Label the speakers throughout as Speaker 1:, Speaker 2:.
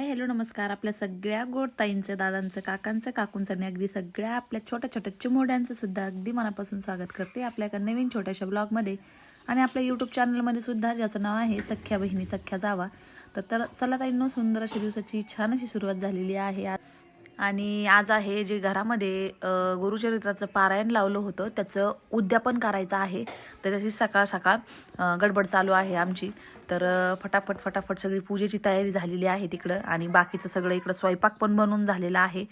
Speaker 1: Hi hello नमस्कार. आपल्या सगळ्या गोड ताईंचं, दादांचं, काकांचं, काकूंचं आणि अगदी सगळ्या आपल्या छोट्या छोट्या चिमोड्यांचं सुद्धा अगदी मनापासून स्वागत करते आपल्या एका नवीन छोट्याशा ब्लॉगमध्ये आणि आपल्या यूट्यूब चॅनलमध्ये सुद्धा, ज्याचं नाव आहे सख्या बहिणी सख्या जावा. तर चला ताईंनो, सुंदर अशा दिवसाची छान अशी सुरुवात झालेली आहे आणि आज आहे जे घरामध्ये गुरुचरित्राचं पारायण लावलं होतं त्याचं उद्यापन करायचं आहे. तर त्याची सकाळ सकाळ गडबड चालू आहे आमची. तर फटाफट सगळी पूजेची तयारी झालेली आहे तिकडं आणि बाकीचं सगळं इकडं स्वयंपाक पण बनवून झालेला आहे.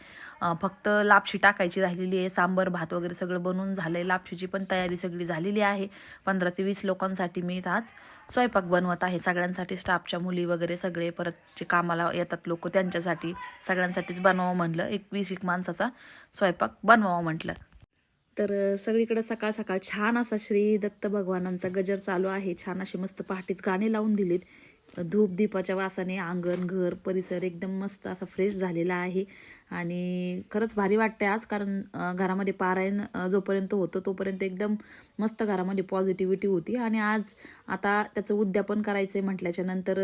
Speaker 1: फक्त लापशी टाकायची राहिलेली आहे. सांबर भात वगैरे सगळं बनवून झालं आहे. लापशीची पण तयारी सगळी झालेली आहे. 15 ते 20 लोकांसाठी मी आज स्वयंपाक बनवत आहे. सगळ्यांसाठी, स्टाफच्या मुली वगैरे सगळे, परत जे कामाला येतात लोक त्यांच्यासाठी, सगळ्यांसाठीच बनवावं म्हटलं. 20 माणसाचा स्वयंपाक बनवावं म्हटलं. तर सगळीकडे सकाळ सकाळ छान असा श्री दत्त भगवानांचा गजर चालू आहे. छान असे मस्त पहाटेच गाणे लावून दिलेत. धूप दीपाच्या वासाने अंगण, घर, परिसर एकदम मस्त असा फ्रेश झालेला आहे आणि खरंच भारी वाटते आज. कारण घरामध्ये पारायण जोपर्यंत होतं तोपर्यंत एकदम मस्त घरामध्ये पॉझिटिव्हिटी होती आणि आज आता त्याचं उद्यापन करायचं आहे म्हटल्याच्या नंतर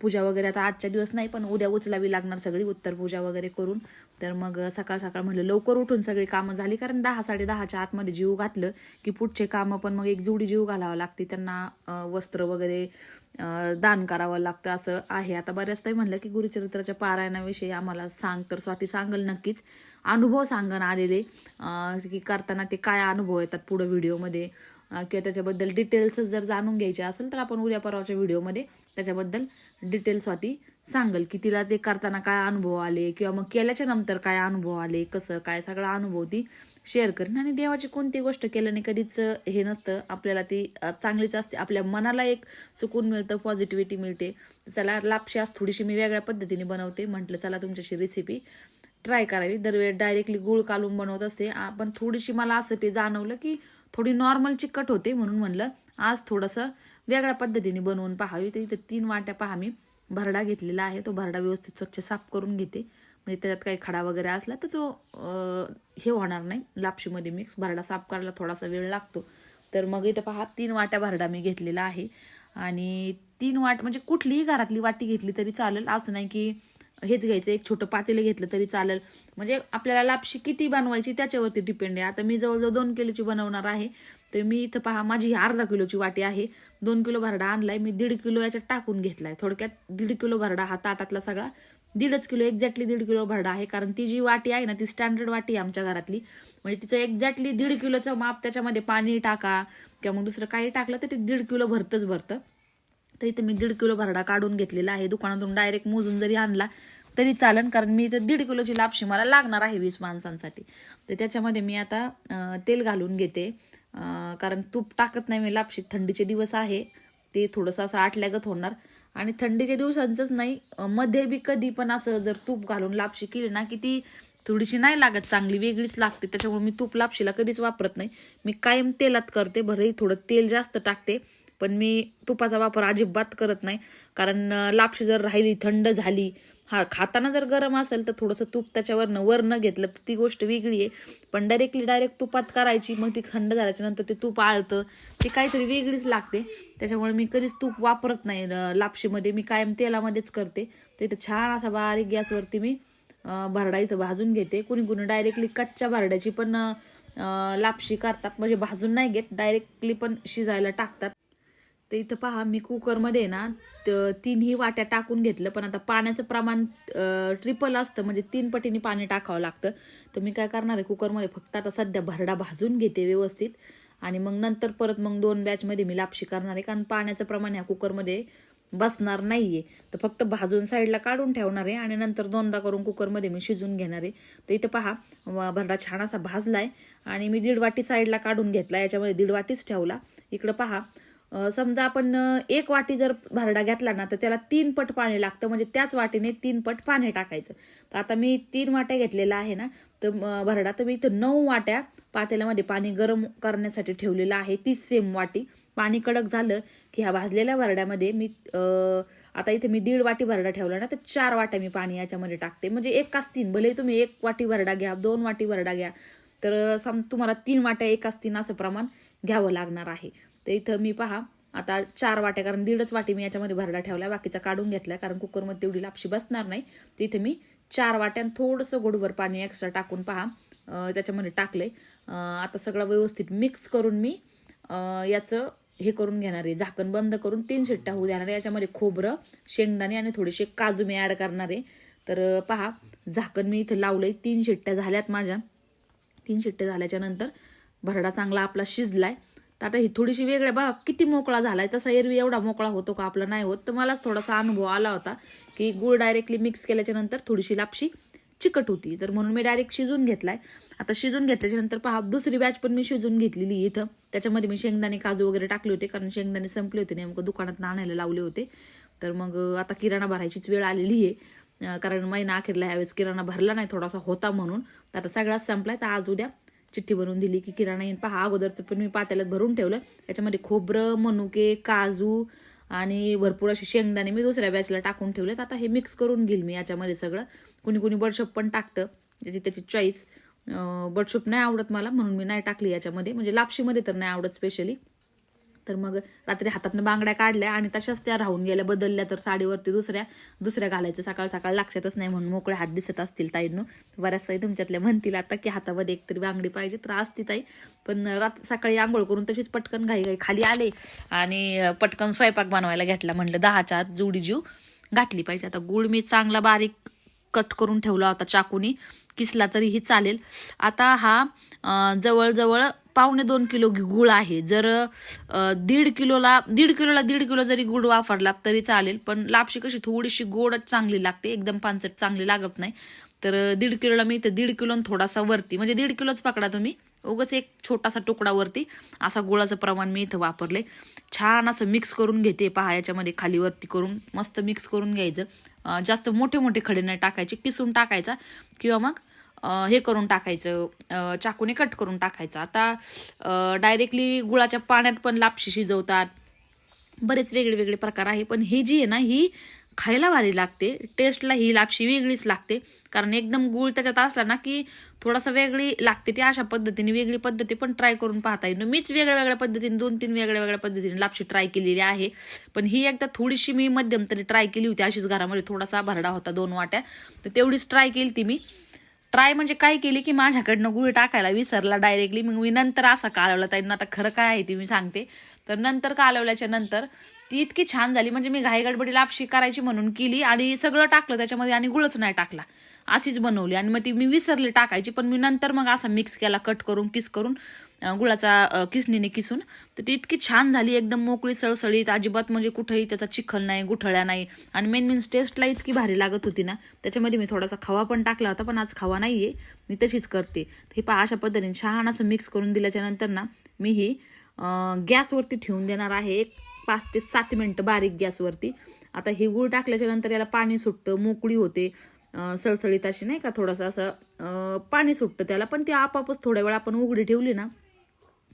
Speaker 1: पूजा वगैरे आता आजच्या दिवस नाही, पण उद्या उचलावी लागणार सगळी उत्तर पूजा वगैरे करून. तर मग सकाळ सकाळ म्हटलं लवकर उठून सगळी कामं झाली, कारण 10 10:30च्या आतमध्ये जीव घातलं की पुढचे कामं पण मग एक जोडी जीव घालावं लागते त्यांना. वस्त्र वगैरे दान करावं लागतं असं आहे. आता बऱ्याच ताई म्हणलं की गुरुचरित्राच्या पारायणाविषयी आम्हाला सांग, तर स्वाती सांगल नक्कीच. अनुभव सांगन आलेले की करताना ते काय अनुभव येतात पुढं व्हिडिओमध्ये, किंवा त्याच्याबद्दल डिटेल्स जर जाणून घ्यायचे असेल तर आपण उद्या परवाच्या व्हिडिओमध्ये त्याच्याबद्दल डिटेल्स स्वाती सांगल की तिला ते करताना काय अनुभव आले, किंवा मग केल्याच्या नंतर काय अनुभव आले, कसं काय सगळा अनुभव ती शेअर करेन. आणि देवाची कोणती गोष्ट केल्याने कधीच हे नसतं, आपल्याला ती चांगलीच असते. आपल्या मनाला एक सुकून मिळतं, पॉझिटिव्हिटी मिळते. चला लापशी आज थोडीशी मी वेगळ्या पद्धतीने बनवते. म्हटलं चला तुमच्याशी रेसिपी ट्राय करावी. दरवेळी डायरेक्टली गूळ कालून बनवत असते, पण थोडीशी मला असं ते जाणवलं की थोडी नॉर्मल चिकट होते, म्हणून म्हणलं आज थोडंसं वेगळ्या पद्धतीने बनवून पाहावी. तर इथं 3 वाट्या पहा मी भरडा घेतलेला आहे. तो भरडा व्यवस्थित स्वच्छ साफ करून घेते, म्हणजे त्याच्यात काही खडा वगैरे असला तर तो हे होणार नाही लापशीमध्ये मिक्स. भरडा साफ करायला थोडासा वेळ लागतो. तर मग इथं पहा 3 वाट्या भरडा मी घेतलेला आहे आणि 3 वाट म्हणजे कुठलीही घरातली वाटी घेतली तरी चालेल, असं नाही की हेच घ्यायचं. एक छोटं पातेलं घेतलं तरी चालेल, म्हणजे आपल्याला लापशी किती बनवायची त्याच्यावरती डिपेंड आहे. आता मी जवळजवळ 2 किलोची बनवणार आहे. तर मी इथं पहा माझी ही अर्धा किलोची वाटी आहे. 2 किलो भरडा आणलाय मी, 1.5 किलो याच्यात टाकून घेतलाय. थोडक्यात 1.5 किलो भरडा हा ताटातला सगळा 1.5 किलो, एक्झॅक्टली 1.5 किलो भरडा आहे. कारण ती जी वाटी आहे ना ती स्टँडर्ड वाटी आहे आमच्या घरातली, म्हणजे तिचं एक्झॅक्टली 1.5 किलोचं माप. त्याच्यामध्ये पाणी टाका किंवा मग दुसरं काही टाकलं तर ते 1.5 किलो भरतं. तर इथं मी 1.5 किलो भरडा काढून घेतलेला आहे. दुकानातून डायरेक्ट मोजून जरी आणला तरी चालेल, कारण मी इथं 1.5 किलोची लापशी मला लागणार आहे 20 माणसांसाठी. तर त्याच्यामध्ये मी आता तेल घालून घेते, कारण तूप टाकत नाही मी लापशीत. थंडीचे दिवस आहे, ते थोडंसं असं आटल्यागत होणार. आणि थंडीच्या दिवसांचंच नाही, मध्ये बी कधी पण असं जर तूप घालून लापशी केली ना की ती थोडीशी नाही लागत चांगली, वेगळीच लागते. त्याच्यामुळे मी तूप लापशीला कधीच वापरत नाही. मी कायम तेलात करते. भरही थोडं तेल जास्त टाकते, पण मी तुपाचा वापर अजिबात करत नाही. कारण लापशी जर राहिली, थंड झाली, खाताना जर गरम असेल तर थोडंसं तूप त्याच्यावरनं वरनं घेतलं तर ती गोष्ट वेगळी आहे. पण डायरेक्ट तुपात करायची, मग ती थंड झाल्याच्या नंतर ते तूप आळतं, ती काहीतरी वेगळीच लागते. त्याच्यामुळे मी कधीच तूप वापरत नाही लापशीमध्ये. मी कायम तेलामध्येच करते. तर इथं छान असा बारीक गॅसवरती मी भरडा इथं भाजून घेते. कुणी डायरेक्टली कच्च्या भरड्याची पण लापशी करतात, म्हणजे भाजून नाही घेत, डायरेक्टली पण शिजायला टाकतात. तर इथं पहा मी कुकरमध्ये ना 3 वाट्या टाकून घेतलं, पण आता पाण्याचं प्रमाण ट्रिपल असतं, म्हणजे 3 पटीने पाणी टाकावं लागतं. तर मी काय करणार आहे, कुकरमध्ये फक्त आता सध्या भरडा भाजून घेते व्यवस्थित आणि मग नंतर परत मग 2 बॅचमध्ये मी लापशी करणार आहे. कारण पाण्याचं प्रमाण ह्या कुकरमध्ये बसणार नाहीये, तर फक्त भाजून साईडला काढून ठेवणार आहे आणि नंतर 2दा करून कुकरमध्ये मी शिजून घेणार आहे. तर इथं पहा भरडा छान असा भाजलाय आणि मी 1.5 वाटी साईडला काढून घेतला, याच्यामध्ये 1.5 वाटीच ठेवला. इकडं पहा समजा आपण 1 वाटी जर भरडा घेतला ना तर त्याला 3 पट पाणी लागतं, म्हणजे त्याच वाटीने 3 पट पाणी टाकायचं. तर आता मी 3 वाट्या घेतलेला आहे ना तर भरडा, तर मी इथं 9 वाट्या पातेल्यामध्ये पाणी गरम करण्यासाठी ठेवलेलं आहे. 30 सेम वाटी पाणी कडक झालं की ह्या भाजलेल्या भरड्यामध्ये मी आता इथे मी 1.5 वाटी भरडा ठेवला ना तर 4 वाट्या मी पाणी याच्यामध्ये टाकते. म्हणजे 1:3, भले तुम्ही 1 वाटी भरडा घ्या, 2 वाटी भरडा घ्या, तर तुम्हाला 3 वाट्या 1:3 असं प्रमाण घ्यावं लागणार आहे. तर इथं मी पहा आता 4 वाट्या, कारण 1.5 वाटी मी याच्यामध्ये भरडा ठेवला, बाकीचा काढून घेतला कारण कुकरमध्ये तेवढी लापशी बसणार नाही. तर इथे मी 4 वाट्यान थोडंसं गोडभर पाणी एक्स्ट्रा टाकून पहा त्याच्यामध्ये टाकले. आता सगळं व्यवस्थित मिक्स करून मी याचं हे करून घेणार आहे. झाकण बंद करून 3 शिट्ट्या होऊ देणार आहे. याच्यामध्ये खोबरं, शेंगदाणे आणि थोडेसे काजू मी ॲड करणार आहे. तर पहा झाकण मी इथे लावलंय. 3 शिट्ट्या झाल्यात माझ्या. 3 शिट्ट्या झाल्याच्या नंतर भरडा चांगला आपला शिजलाय. तर आता ही थोडीशी वेगळ्या बघा किती मोकळा झालाय. तसा एरवी एवढा मोकळा होतो का आपला नाही होत. तर मलाच थोडासा अनुभव आला होता की गूळ डायरेक्टली मिक्स केल्याच्या नंतर थोडीशी लापशी चिकट होती. तर म्हणून मी डायरेक्ट शिजून घेतलाय. आता शिजून घेतल्याच्या नंतर पहा दुसरी बॅच पण मी शिजून घेतलेली इथं. त्याच्यामध्ये मी शेंगदाणे काजू वगैरे टाकले होते कारण शेंगदाणे संपले होते, नेमकं दुकानात आणायला लावले होते. तर मग आता किराणा भरायचीच वेळ आलेली आहे कारण महिना अखेरला ह्यावेळेस किराणा भरला नाही, थोडासा होता म्हणून. तर आता सगळाच संपलाय. तर आज उद्या चिठ्ठी बनवून दिली की किराणा येईन. पहा अगोदरचं पण मी पातेल्यात भरून ठेवलं. त्याच्यामध्ये खोबरं, मनुके, काजू आणि भरपूर असे शेंगदाणे मी दुसऱ्या बॅचला टाकून ठेवलेत. आता हे मिक्स करून घेईल मी याच्यामध्ये सगळं. कुणी कुणी बडशोप पण टाकतं, त्याची चॉईस. बडशोप नाही आवडत मला म्हणून मी नाही टाकली याच्यामध्ये, म्हणजे लापशीमध्ये तर नाही आवडत स्पेशली. तर मग रात्री हातातनं बांगड्या काढल्या आणि तशाच त्या राहून गेल्या, बदलल्या. तर साडीवरती दुसऱ्या घालायचं सकाळ सकाळ लक्षातच नाही म्हणून मोकळे हात दिसत असतील ताईंनो. बऱ्याच ताई तुमच्यातल्या म्हणतील आता की हातामध्ये एकतरी बांगडी पाहिजे. तर असती ताई, पण सकाळी आंघोळ करून तशीच पटकन घाई खाली आले आणि पटकन स्वयंपाक बनवायला घेतला. म्हणलं 10च्या आत जोडी जीव घातली पाहिजे. आता गुळ मी चांगला बारीक कट करून ठेवला होता चाकूनी, किसला तरीही चालेल. आता हा जवळजवळ 1.25 किलो गुळ आहे. जर 1.5 किलोला 1.5 किलो जरी गुळ वापरला तरी चालेल, पण लापशी कशी थोडीशी गोडच चांगली लागते, एकदम पानसट चांगली लागत नाही. तर 1.5 किलोला मी इथं 1.5 किलो थोडासा वरती, म्हणजे 1.5 किलोच पकडा तुम्ही, उगाच एक छोटासा तुकडा वरती असा गुळाचं प्रमाण मी इथं वापरले. छान असं मिक्स करून घेते पहा, याच्यामध्ये खाली वरती करून मस्त मिक्स करून घ्यायचं. जास्त मोठे मोठे खडे नाही टाकायचे, किसून टाकायचा किंवा मग हे करून टाकायचं, चाकूने कट करून टाकायचं. आता डायरेक्टली गुळाच्या पाण्यात पण लापशी शिजवतात, बरेच वेगळे प्रकार आहे. पण ही जी आहे ना, ही खायला भारी लागते, टेस्टला ही लापशी वेगळीच लागते. कारण एकदम गुळ त्याच्यात असला ना की थोडासा वेगळी लागते. ती अशा पद्धतीने वेगळी पद्धती पण ट्राय करून पाहता येईल. मीच वेगळ्या पद्धतीने 2-3 वेगळ्या पद्धतीने लापशी ट्राय केलेली आहे. पण ही एकदा थोडीशी मी मध्यम तरी ट्राय केली होती अशीच. घरामध्ये थोडासा भरडा होता 2 वाट्या, तर तेवढीच ट्राय केली ती मी. ट्राय म्हणजे काय केली की माझ्याकडनं गुळ टाकायला विसरला डायरेक्टली. मग मी नंतर असा कालवला ताईंना. आता खरं काय आहे ती मी सांगते. तर नंतर कालवल्याच्या नंतर ती इतकी छान झाली, म्हणजे मी घाई गडबडी लापशी करायची म्हणून केली आणि सगळं टाकलं त्याच्यामध्ये आणि गुळच नाही टाकला, अशीच बनवली. आणि मग ती मी विसरली टाकायची, पण मी नंतर मग असा मिक्स केला, कट करून किस करून गुळाचा किसणीने किसून. तर ती इतकी छान झाली, एकदम मोकळी सळसळीत, अजिबात म्हणजे कुठेही त्याचा चिखल नाही, गुठळ्या नाही. आणि मेन मीन्स टेस्टला इतकी भारी लागत होती ना. त्याच्यामध्ये मी थोडासा खवा पण टाकला होता, पण आज खवा नाहीये, मी तशीच करते. हे पहा अशा पद्धतीने छान असं मिक्स करून दिल्याच्या नंतर ना मी ही गॅसवरती ठेवून देणार आहे 5 ते 7 मिनिटं बारीक गॅसवरती. आता हे गूळ टाकल्याच्या नंतर याला पाणी सुटतं, मोकळी होते, सळसळीत अशी नाही का, थोडंसं असं पाणी सुटतं त्याला. पण ती आपापच थोड्या वेळ आपण उघडी ठेवली ना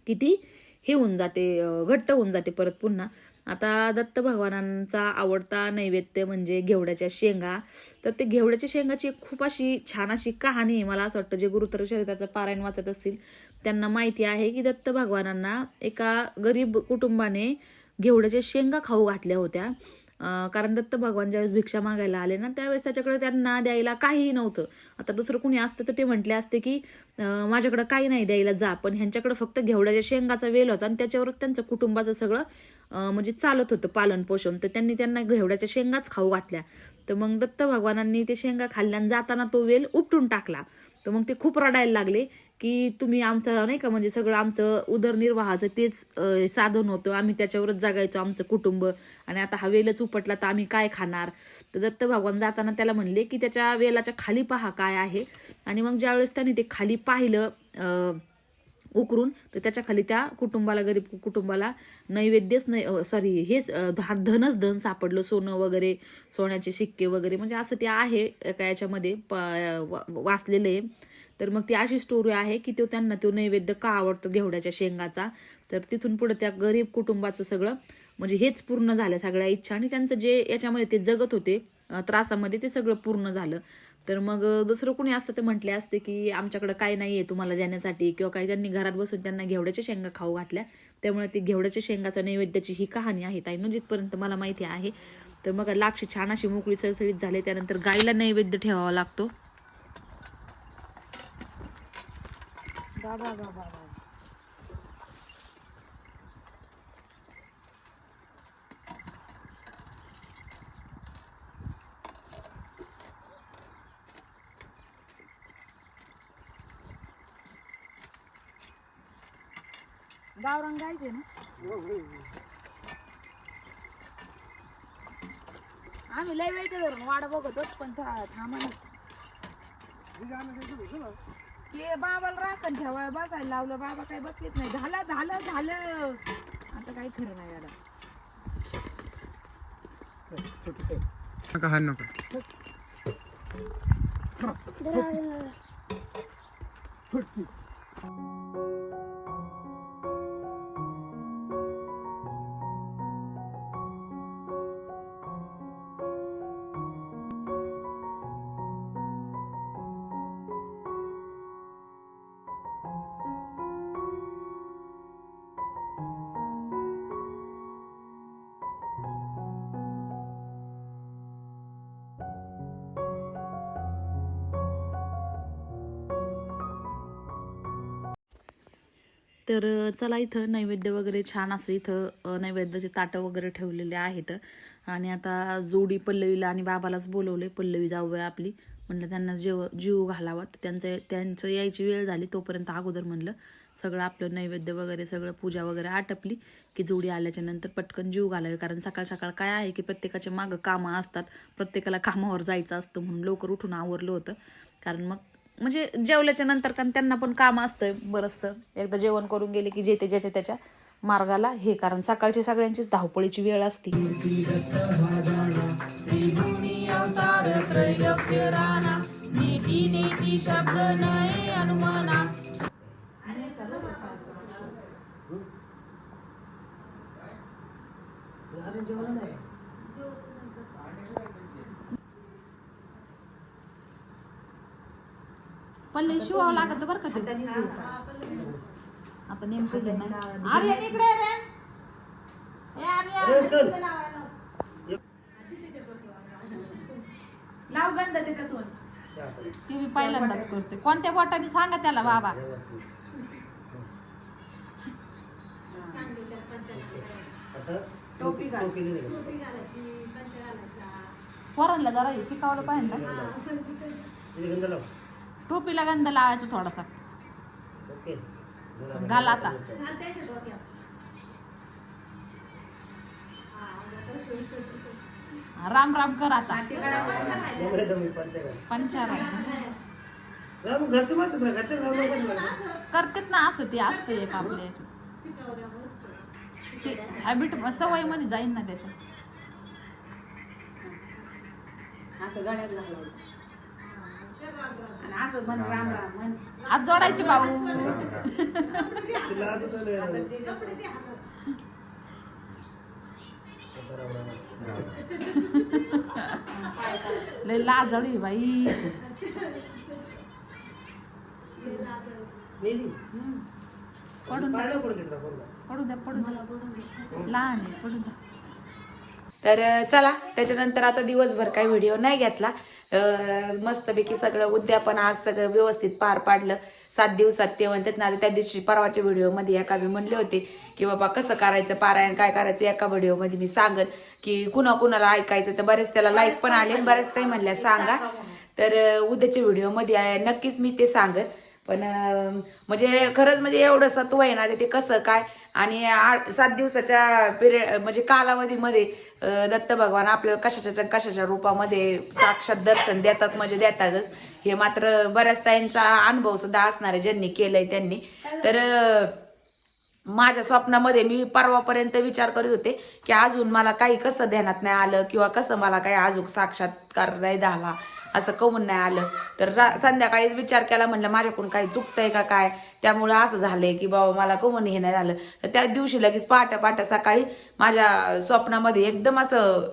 Speaker 1: की ती हे होऊन जाते, घट्ट होऊन जाते परत पुन्हा. आता दत्त भगवानांचा आवडता नैवेद्य म्हणजे घेवड्याच्या शेंगा. तर ते घेवड्याच्या शेंगाची खूप अशी छान अशी कहाणी आहे. मला असं वाटतं जे गुरुतर चरित्राचं पारायण वाचत असतील त्यांना माहिती आहे की दत्त भगवानांना एका गरीब कुटुंबाने घेवड्याच्या शेंगा खाऊ घातल्या होत्या. कारण दत्त भगवान ज्यावेळेस भिक्षा मागायला आले ना, त्यावेळेस त्याच्याकडे त्यांना द्यायला काहीही नव्हतं. आता दुसरं कुणी असतं तर ते म्हटले असते की माझ्याकडे काही नाही द्यायला जा, पण ह्यांच्याकडे फक्त घेवड्याच्या शेंगाचा वेल होता आणि त्याच्यावरच त्यांचं कुटुंबाचं सगळं म्हणजे चालत होतं पालन पोषण. तर त्यांना घेवड्याच्या शेंगाच खाऊ घातल्या. तर मग दत्त भगवानांनी ते शेंगा खाल्ल्यानं जाताना तो वेल उपटून टाकला. तर मग ते खूप रडायला लागले की तुम्ही आमचं नाही का, म्हणजे सगळं आमचं उदरनिर्वाहाचं तेच साधन होतं, आम्ही त्याच्यावरच जगायचो आमचं कुटुंब, आणि आता हा वेलच उपटला तर आम्ही काय खाणार. तर दत्त भगवान जाताना त्याला म्हणले की त्याच्या वेलाच्या खाली पहा काय आहे. आणि मग ज्यावेळेस त्याने ते खाली पाहिलं उकरून, तर त्याच्या खाली त्या कुटुंबाला, गरीब कुटुंबाला नैवेद्यच नाही, सॉरी हेच धनच धन सापडलं, सोनं वगैरे, सोन्याचे शिक्के वगैरे, म्हणजे असं ते आहे एका याच्यामध्ये वाचलेलं आहे. तर मग ती अशी स्टोरी आहे की त्यांना तो नैवेद्य का आवडतो घेवड्याच्या शेंगाचा. तर तिथून पुढे त्या गरीब कुटुंबाचं सगळं म्हणजे हेच पूर्ण झालं, सगळ्या इच्छा, आणि त्यांचं जे याच्यामध्ये ते जगत होते त्रासामध्ये ते सगळं पूर्ण झालं. तर मग दुसरं कुणी असतं ते म्हटले असते की आमच्याकडे काय नाही आहे तुम्हाला देण्यासाठी किंवा काही. त्यांनी घरात बसून त्यांना घेवड्याच्या शेंगा खाऊ घातल्या, त्यामुळे ती घेवड्याच्या शेंगाचा नैवेद्याची ही कहाणी आहे ताईनं, जिथपर्यंत मला माहिती आहे. तर मग लापशी छान अशी मोकळी सळसळीत झाले. त्यानंतर गाईला नैवेद्य ठेवावा लागतो. गावरान गायचे ना आम्ही लय वेळ धरून वाट बघत होत, पण थांबा ते बाबाला राखण ठेवाय बसायला लावलं. बाबा काही बसलीच नाही. झालं झालं झालं आता काही खरं नाही याला. तर चला, इथं नैवेद्य वगैरे छान असं इथं नैवेद्याचे ताटं वगैरे ठेवलेले आहेत. आणि आता जोडी पल्लवीला आणि बाबालाच बोलवले. पल्लवी जाऊया आपली, म्हणलं त्यांना जीव घालावा. त्यांचं यायची वेळ झाली तोपर्यंत अगोदर म्हणलं सगळं आपलं नैवेद्य वगैरे सगळं पूजा वगैरे आटपली की जोडी आल्याच्या नंतर पटकन जीव घालावे. कारण सकाळ सकाळ काय आहे की प्रत्येकाच्या मागं कामं असतात, प्रत्येकाला कामावर जायचं असतं, म्हणून लवकर उठून आवरलं होतं. कारण मग म्हणजे जेवल्याच्या नंतर कारण त्यांना पण काम असतं बरंचसं. एकदा जेवण करून गेले की जेते ज्याच्या त्याच्या मार्गाला हे, कारण सकाळची सगळ्यांचीच धावपळीची वेळ असते. पल्ले शिवावं लागत बरं का ते. आता नेमकं घे ना. अरे इकडे रे. लाव गंध त्याच्यातून. ते मी पहिल्यांदाच करते. कोणत्या बोटाने सांगा त्याला बाबा. टोपी घालायची, पोरांना जरा हे शिकावलं पाहिजे ना. टोपीला गंध लावायचा थोडासा. घाल आता. राम राम कर आता. पंचारा करतेत ना असं. ते असतं एक आपल्या याच्यात ते हॅबिट, सवय मध्ये जाईन ना त्याच्या. असं गळ्यात घालायचं, असं म्हण राम राम म्हण. हात जोडायचे भाऊ. लय लाजळी बाई. पडून द्या पडू द्या पडू द्या, लहान आहे पडू द्या. तर चला, त्याच्यानंतर आता दिवसभर काही व्हिडिओ नाही घेतला. मस्तपैकी सगळं उद्यापन आज सगळं व्यवस्थित पार पाडलं. 7 दिवसात ते म्हणतात ना. त्या दिवशी परवाच्या व्हिडिओमध्ये एका मी म्हणले होते की बाबा कसं करायचं पारायण, काय करायचं. एका व्हिडिओमध्ये मी सांगन की कुणाला ऐकायचं. तर बरेच त्याला लाईक पण आले, बऱ्याच काही म्हणल्या सांगा. तर उद्याच्या व्हिडिओमध्ये नक्कीच मी ते सांगन. पण म्हणजे खरंच म्हणजे एवढं सत्व आहे ना ते कसं काय. आणि 7 दिवसाच्या पिरियड म्हणजे कालावधीमध्ये दत्त भगवान आपल्याला कशाच्या रूपामध्ये साक्षात दर्शन देतात, म्हणजे देतातच. हे मात्र बऱ्याच ताईंचा अनुभव सुद्धा असणार आहे ज्यांनी केलंय त्यांनी. तर माझ्या स्वप्नामध्ये मी परवापर्यंत विचार करत होते की अजून मला काही कसं ध्यानात नाही आलं किंवा कसं मला काही अजून साक्षात्कार नाही झाला, असं कमून नाही आलं. तर संध्याकाळीच विचार केला, म्हणलं माझ्याकडून काही चुकतंय का काय, त्यामुळं असं झालंय की बाबा मला कमून हे नाही झालं. तर त्या दिवशी लगेच पहाटे सकाळी माझ्या स्वप्नामध्ये एकदम असं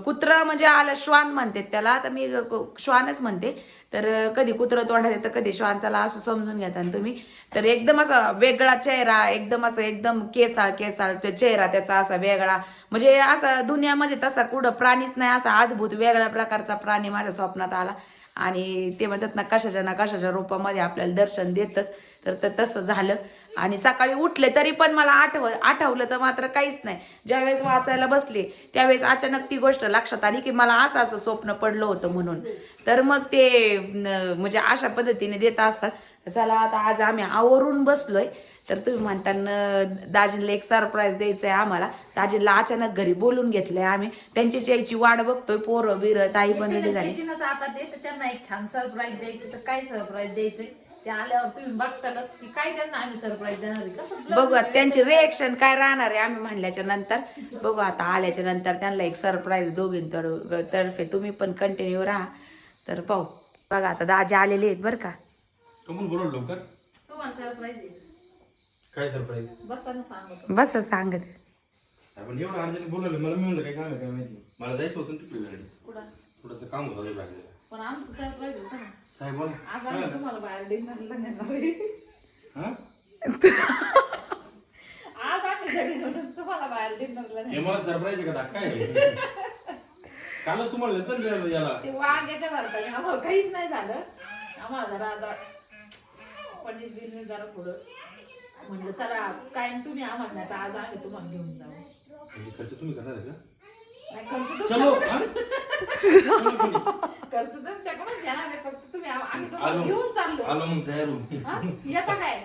Speaker 2: कुत्रं म्हणजे आलं श्वान म्हणते त्याला, तर मी श्वानच म्हणते. तर कधी कुत्रं तोंडात येतं, कधी श्वान, चला असं समजून घेता तुम्ही. तर एकदम असा वेगळा चेहरा, एकदम असं एकदम केसाळ ते चेहरा त्याचा असा वेगळा, म्हणजे असा दुनियामध्ये तसा कुठं प्राणीच नाही असा अद्भुत वेगळ्या प्रकारचा प्राणी माझ्या स्वप्नात आला. आणि ते म्हणतात ना कशाच्या रूपामध्ये आपल्याला दर्शन देतच. तर तसं झालं. आणि सकाळी उठले तरी पण मला आठवलं तर मात्र काहीच नाही. ज्यावेळेस वाचायला बसले त्यावेळेस अचानक ती गोष्ट लक्षात आली की मला असं स्वप्न पडलं होतं म्हणून. तर मग ते म्हणजे अशा पद्धतीने देत असतात. चला आता आज आम्ही आवरून बसलोय. तर तुम्ही म्हणताना दाजींला एक सरप्राईज द्यायचंय आम्हाला. दाजींला अचानक घरी बोलून घेतलंय आम्ही. त्यांची यायची वाट बघतोय. पोरं बिरं ताई पण रेडी झाली.
Speaker 1: आता देते त्यांना एक छान सरप्राईज द्यायचं. तर काय सरप्राईज द्यायचंय ते आल्यावर तुम्ही बघतालच की काय त्यांना आम्ही सरप्राईज देणार आहे. कसं
Speaker 2: बघू आता त्यांची रिएक्शन काय राहणार आहे आम्ही म्हणल्याच्या नंतर. बघू आता आल्याच्या नंतर त्यांना एक सरप्राईज दोघींतर्फे. तुम्ही पण कंटिन्यू राहा तर पाहू. बघा आता दाजी आलेले आहेत बरं का.
Speaker 3: कमून बोलव लवकर.
Speaker 1: तुम्हाला सरप्राईज
Speaker 3: काय सरप्राईज?
Speaker 1: बसताना सांगतो.
Speaker 2: बस सांगत.
Speaker 3: आपण एवढं अर्जंट बोलवलं, मला मी म्हणलं काय काम आहे काय माहिती. मला जायचं होतं तिकडे गाडी,
Speaker 1: कुठं
Speaker 3: थोडंसं काम होतं लागलं.
Speaker 1: पण आमचं सरप्राईज होतं ना.
Speaker 3: काय बोल.
Speaker 1: आज आम्ही तुम्हाला बाहेर डिनरला नेणार आहे.
Speaker 3: हा
Speaker 1: आज आम्ही सगळे म्हणून तुम्हाला बाहेर डिनरला
Speaker 3: हे
Speaker 1: नेणार.
Speaker 3: मला सरप्राईज आहे का धक्का आहे? कालच तुम्हाला नेतं ना याला.
Speaker 1: ते वांग्याच्या भरताने आम्हाला काहीच नाही झालं. आम्हाला जरा आता पनीर बिर्याणी जरा थोडं म्हणलं चला कायम तुम्ही आम्हाला नाही तर आज आम्ही तुम्हाला घेऊन जाऊ.
Speaker 3: म्हणजे खर्च तुम्ही करणार आहे का?
Speaker 1: नाही खर्च
Speaker 3: चलो
Speaker 1: खर्च तुमच्याकडून घेणार आहे. फक्त तुम्ही आम्ही तुम्हाला घेऊन चाललो.
Speaker 3: आलो मग तयार होऊन.
Speaker 1: येता काय?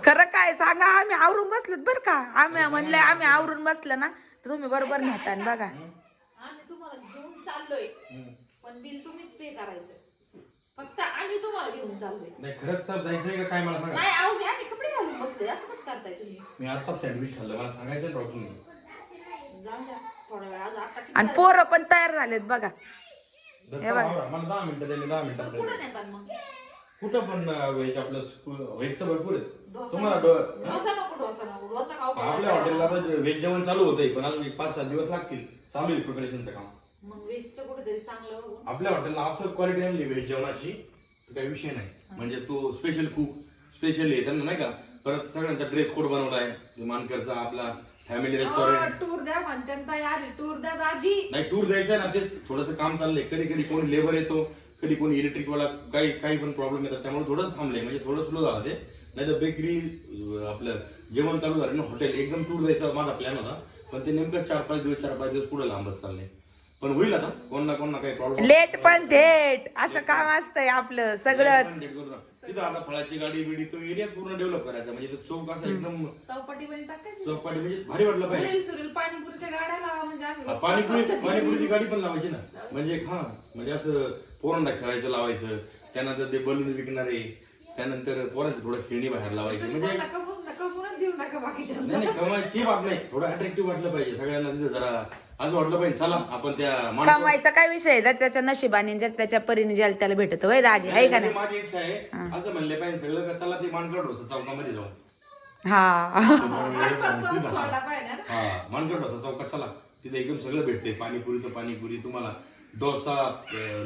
Speaker 2: खरं काय सांगा, आम्ही आवरून बसलोत बरं का. आम्ही म्हणलंय आम्ही आवरून बसलं ना तर तुम्ही बरोबर नेता बघा.
Speaker 1: आम्ही तुम्हाला घेऊन चाललोय पण बिल तुम्हीच पे करायचं. फक्त आम्ही तुम्हाला घेऊन चाललोय.
Speaker 3: नाही खरंच सर जायचंय का काय मला सांगा.
Speaker 1: नाही आहो मी आम्ही कपडे घालून बसलोय. असं कसं करताय तुम्ही?
Speaker 3: मी आता सँडविच खाल्लं, मला सांगायचं प्रॉब्लेम नाही.
Speaker 1: जाऊन द्या थोडा वेळ. आज आता
Speaker 2: आणि पोरं पण तयार झालेत बघा.
Speaker 3: मला 10 मिनिटं द्या, मी 10 मिनिटात
Speaker 1: कुठं
Speaker 3: ready.
Speaker 1: नेतात मग?
Speaker 3: कुठं पण व्हेज आपलं व्हेजचं भरपूर आहे.
Speaker 1: डोसा
Speaker 3: तुम्हाला
Speaker 1: डोसा नको डोसा खाऊ का?
Speaker 3: आपल्या हॉटेलला तर व्हेज जेवण चालू होतंय, पण अजून 5-7 दिवस लागतील. चालू आहे प्रिपरेशनचं काम.
Speaker 1: मग वेजचं कुठेतरी चांगलं बघून.
Speaker 3: आपल्या हॉटेलला असं क्वालिटी आणली व्हेज जेवणाची तर काही विषय नाही. म्हणजे तो स्पेशल कुक स्पेशल आहे त्यांना नाही का. परत सगळ्यांचा ड्रेस कोड बनवला आहे मानकरचा आपला फॅमिली रेस्टॉरंट.
Speaker 1: टूर द्या म्हणते तयार टूर द्या दाजी.
Speaker 3: नाही टूर द्यायचा ना, तेच थोडंसं काम चाललंय. कधी कधी कोणी लेबर येतो, कधी कोणी इलेक्ट्रिक वाला, काही पण प्रॉब्लेम येतात, त्यामुळे थोडंच थांबलंय. म्हणजे थोडं स्लो झालं ते. नाही तर बेकरी आपलं जेवण चालू झालं ना, हॉटेल एकदम टूर द्यायचा माझा प्लॅन होता. पण ते नेमकं 4-5 दिवस पुढे लांबत चाललंय. पण होईल आता. कोण ना काही प्रॉब्लेम.
Speaker 2: लेट पण थेट असं काम असतंय आपलं सगळंच.
Speaker 3: तिथं आता फळाची गाडी बिडी तो एरिया पूर्ण डेव्हलप करायचा. म्हणजे तो चौक असा एकदम
Speaker 1: चौपाटी पण टाकायची.
Speaker 3: चौपाटी म्हणजे भारी वाटलं पाहिजे.
Speaker 1: सुरेल पाणीपुरीच्या गाड्या लावा म्हणजे आम्ही
Speaker 3: पाणीपुरीची गाडी पण लावायची ना. म्हणजे म्हणजे असं पोरांना खेळायचं लावायचं. त्यानंतर ते बलून विकणारे, त्यानंतर पोरांची थोडं खेळणी बाहेर लावायची. म्हणजे
Speaker 1: कमवूनच देऊ नका बाकीच्या.
Speaker 3: नाही कमाई ती बात नाही. थोडं अट्रॅक्टिव्ह वाटलं पाहिजे सगळ्यांना. तिथं जरा असं वाटलं पाहिजे चला आपण त्या
Speaker 2: कमाईचा काय विषय आहे. त्याच्या नशिबाने त्याच्या परीने ज्याला त्याला भेटत वय दाजी आहे का नाही.
Speaker 3: माझी इच्छा आहे असं म्हणले पाहिजे सगळं का चला ते मानकड ढोसा चौकामध्ये जाऊ.
Speaker 2: हा
Speaker 3: मानकड ढोसा चौकात चला. तिथे एकदम सगळं भेटते. पाणीपुरी तर पाणीपुरी, तुम्हाला डोसा,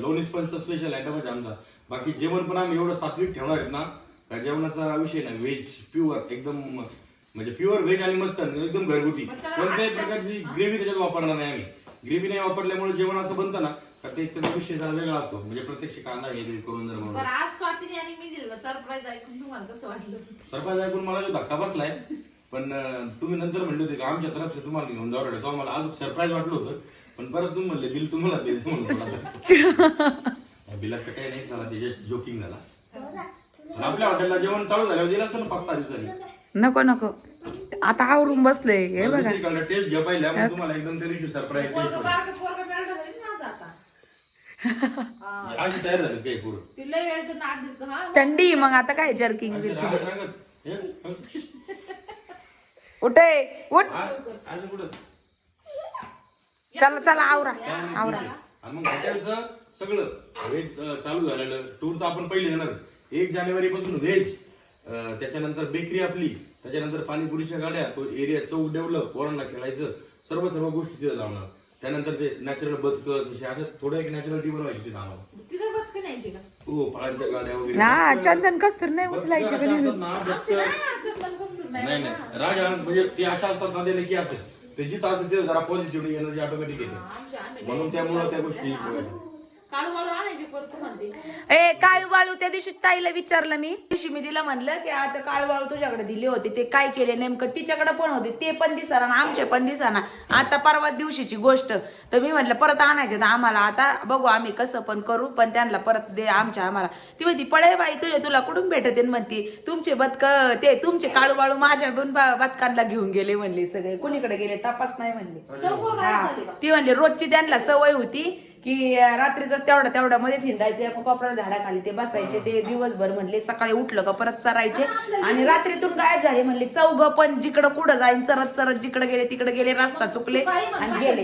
Speaker 3: लोणी स्पंज तर स्पेशल आयटम आहे आमचा. बाकी जेवण पण आम्ही एवढं सात्विक ठेवणार आहेत ना का जेवणाचा विषय नाही. व्हेज प्युअर एकदम, म्हणजे प्युअर व्हेज आणि मस्त एकदम घरगुती. कोणत्याही प्रकारची ग्रेव्ही त्याच्यात वापरणार नाही आम्ही. ग्रेव्ही नाही वापरल्यामुळे जेवण असं बनतं ना का ते त्याचा विषय जरा वेगळा असतो. म्हणजे प्रत्यक्ष कांदा हे करून जर म्हणून
Speaker 1: आज स्वातीने आणि मी दिलं सरप्राईज ऐकून तुम्हाला कसं वाटलं?
Speaker 3: सरप्राईज ऐकून मला जो धक्का बसलाय. पण तुम्ही नंतर म्हणले होते की आमच्या तरफ तुम्हाला घेऊन जाऊ तेव्हा मला आज सरप्राईज वाटलं होतं. पण परत तुम्ही म्हणले बिल तुम्हाला द्यायचं म्हणून बिलाचं काही नाही झाला, ते जस्ट जोकिंग झाला. आपल्या हॉटेलला जेवण चालू झाल्यावर दिलं असतं ना 5-6 दिवसांनी.
Speaker 2: नको आता आवरून बसलोय हे बघा.
Speaker 3: टेस्ट घ्या पाहिजे मग तुम्हाला एकदम तरी सरप्राईज टेस्ट अशी तयार झाली काही पुढं
Speaker 2: थंडी मग आता काय जर्किंग उठे उठ.
Speaker 3: असं कुठं
Speaker 2: चला आवरा.
Speaker 3: आणि मग हॉटेलचं सगळं व्हेज चालू झालेलं. टूर तर आपण पहिले येणार 1 जानेवारी पासून व्हेज, त्याच्यानंतर बेकरी आपली, त्याच्यानंतर पाणीपुरीच्या गाड्या, तो एरिया चौक डेव्हलप, पोरांना खेळायचं, सर्व गोष्टी तिथे लावणार. त्यानंतर ते नॅचरल बदकस असे असं थोडं एक नॅचरल टी बनवायची तिथं आम्हाला.
Speaker 1: तिथं बदकं न्यायची का?
Speaker 3: हो फळांच्या गाड्या वगैरे.
Speaker 2: हा चंदन कस्तूर नाही
Speaker 3: बदकं
Speaker 2: उचलायचे
Speaker 3: अशा
Speaker 2: कधी.
Speaker 3: असतात ना, बदकं- नाही नाही राजा म्हणजे ते अशा असतात ना त्याला की असं ते जिथं असतं तिथं जरा पॉझिटिव्ह एनर्जी ऑटोमॅटिक येते म्हणून त्यामुळे त्या गोष्टी ठेवायच्या.
Speaker 1: काळू वाळू आणायची परत म्हणते.
Speaker 2: ए काळू बाळू त्या दिवशी ताईला विचारलं मी दिवशी मी तिला म्हणलं की आता काळू बाळू तुझ्याकडे दिले होते ते काय केले नेमकं तिच्याकडे पण होते ते पण दिसाना आणि आमचे पण दिसाना. आता परवा दिवशीची गोष्ट तर मी म्हटलं परत आणायचे तर आम्हाला आता बघू आम्ही कसं पण करू पण त्यांना परत दे आमच्या आम्हाला. ती म्हणती पळे बाई तुला कुठून भेटते म्हणती तुमचे बदक ते तुमचे काळू बाळू माझ्या बदकांना घेऊन गेले म्हणले सगळे कुणीकडे गेले तपास नाही म्हणले. हा ती म्हणली रोजची त्यांना सवय होती की रात्रीचं तेवढ्यामध्ये हिंडायचे एका कोपऱ्याला झाडाखाली ते बसायचे ते दिवसभर म्हणले सकाळी उठलं का परत चरायचे आणि रात्रीतून गायब झाले म्हणले चौघ पण जिकडं कुठं जाईन चरत जिकडे गेले तिकडे गेले रस्ता चुकले आणि गेले.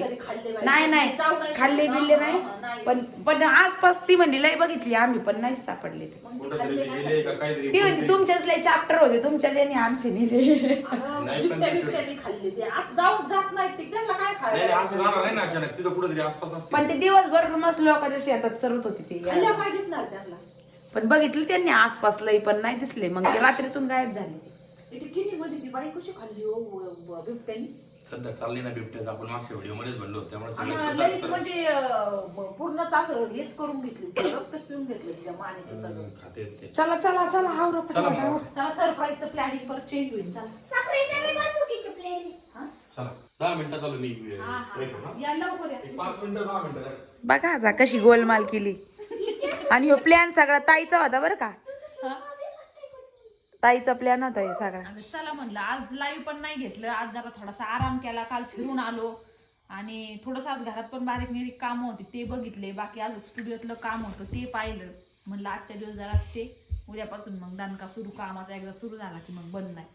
Speaker 2: नाही खाल्ले बिल्ले नाही पण आसपास ती म्हणली लय बघितली आम्ही पण नाहीच सापडले ते.
Speaker 3: कुठंतरी ते गेले का काहीतरी
Speaker 2: ती म्हणते तुमच्याच लय चॅप्टर होते तुमच्या त्याने आमचे नेले.
Speaker 1: खाल्ले ते असं जाऊन जात नाही ते त्यांना काय
Speaker 3: नाही
Speaker 1: खायला
Speaker 3: नाही, असं जाणार नाही ना अचानक तिथं कुठेतरी आसपास असते.
Speaker 2: पण ते दिवसभर मस्त लोकांच्या शेतात चरत होते ते.
Speaker 1: खाल्ल्या काय दिसणार त्यांना.
Speaker 2: पण बघितलं त्यांनी आसपास लई पण नाही दिसले मग ते रात्रीतून गायब झाले.
Speaker 1: इथे किती मध्ये ती बाई कशी खाल्ली हो बिबट्यानी.
Speaker 3: सध्या चालली ना बिबट्याच आपण मागच्या व्हिडिओ मध्येच बनलो त्यामुळे सगळे
Speaker 1: आणि
Speaker 3: सतर्क
Speaker 1: लगेच म्हणजे पूर्णच असं हेच करून घेतली रक्तच पिऊन घेतलं तिच्या मानेचं सगळं.
Speaker 3: खाते आहेत ते.
Speaker 2: चला चला चला आवर
Speaker 3: चला मग.
Speaker 1: चला सरप्राईजचं प्लॅनिंग परत चेंज होईल. चला हा?
Speaker 3: चला 10 मिनिटात आलो मी
Speaker 1: हा,
Speaker 3: fresh होऊ ना.
Speaker 1: या लवकर या.
Speaker 3: 5 मिनिटं 10 मिनिटं
Speaker 2: बघा आता कशी गोलमाल केली आणि हो प्लॅन सगळा ताईचा होता बरं का
Speaker 1: हा?
Speaker 2: ताईचा प्लॅन होता हे सगळा.
Speaker 1: अगं चला म्हणलं आज लाईव्ह पण नाही घेतलं आज जरा थोडासा आराम केला काल फिरून आलो आणि थोडंसं आज घरात पण बारीक निरीक काम होती ते बघितले बाकी अजून स्टुडिओतलं काम होतं ते पाहिलं. म्हणलं आजच्या दिवस जरा स्टे उद्यापासून मग दणका सुरू कामाचा एकदा सुरू झाला की मग बंद नाही.